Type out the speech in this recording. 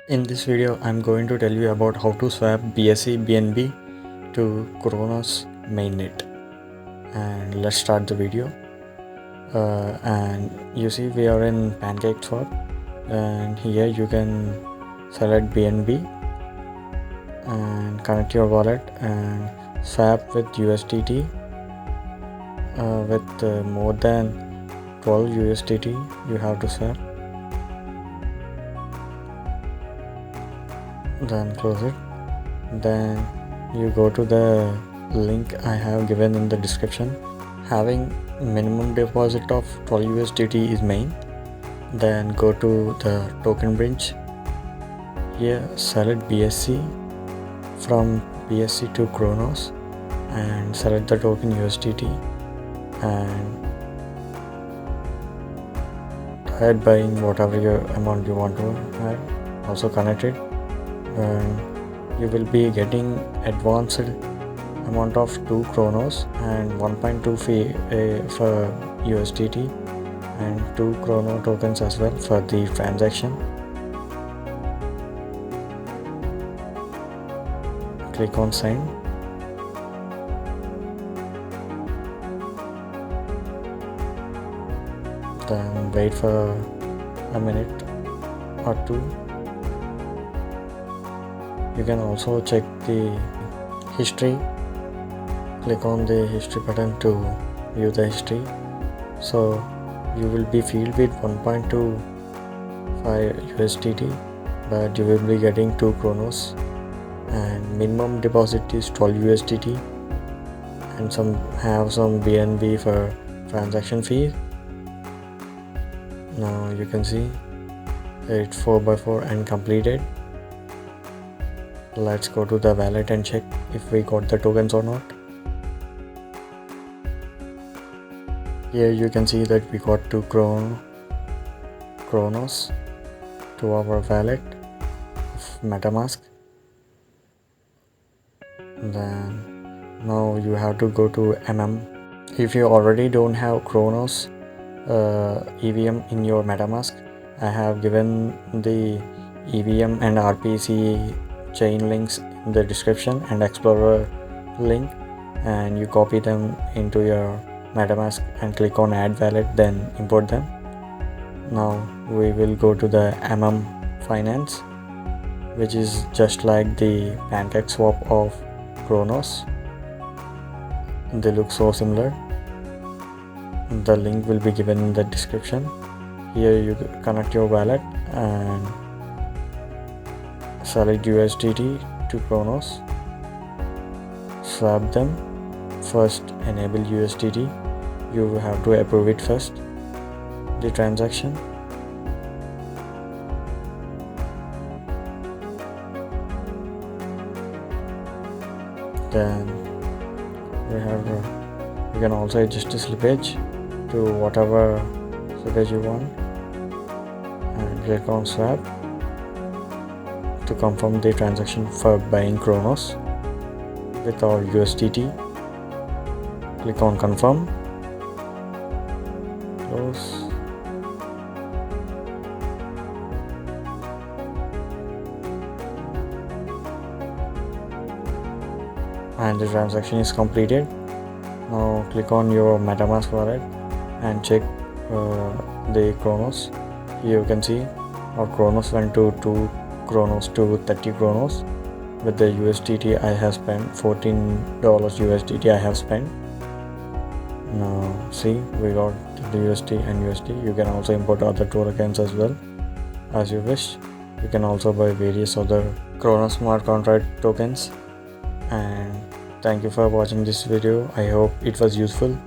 In this video, I'm going to tell you about how to swap BSC BNB to CRONOS mainnet. And let's start the video. And you see we are in pancakeswap, and here you can select BNB and connect your wallet and swap with USDT with more than 12 USDT you have to swap. Then close it. Then you go to the link I have given in the description. Having minimum deposit of 12 USDT is main. Then go to the token bridge. Here select BSC from BSC to CRONOS and select the token USDT and add buying whatever your amount you want to add. Also connect it. And you will be getting advanced amount of 2 CRONOS and 1.2 fee for USDT and 2 CRONO tokens as well for the transaction. Click on sign. Then wait for a minute or two. You can also check the history. Click on the history button to view the history. So you will be filled with 1.25 USDT, but you will be getting 2 CRONOS and minimum deposit is 12 USDT and some BNB for transaction fee. Now you can see it's 4x4 and completed. Let's go to the wallet and check if we got the tokens or not. Here you can see that we got 2 CRONOS to our wallet of MetaMask. Then now you have to go to If you already don't have CRONOS EVM in your MetaMask, I have given the EVM and RPC chain links in the description and Explorer link, and you copy them into your MetaMask and click on add wallet, then import them. Now we will go to the Finance, which is just like the pancakeswap of CRONOS. They look so similar. The link will be given in the description. Here you connect your wallet and select USDT to CRONOS. Swap them. First enable USDT. You have to approve it first, the transaction. Then you can also adjust the slippage to whatever slippage you want and click on swap to confirm the transaction for buying CRONOS with our USDT. Click on confirm, close, and the transaction is completed. Now click on your MetaMask wallet and check the CRONOS. Here you can see our CRONOS went to 2 CRONOS to 30 CRONOS. With the USDT I have spent $14 USDT I have spent. Now see, we got the USD and USD. You can also import other tokens as well as you wish. You can also buy various other CRONOS smart contract tokens. And thank you for watching this video. I hope it was useful.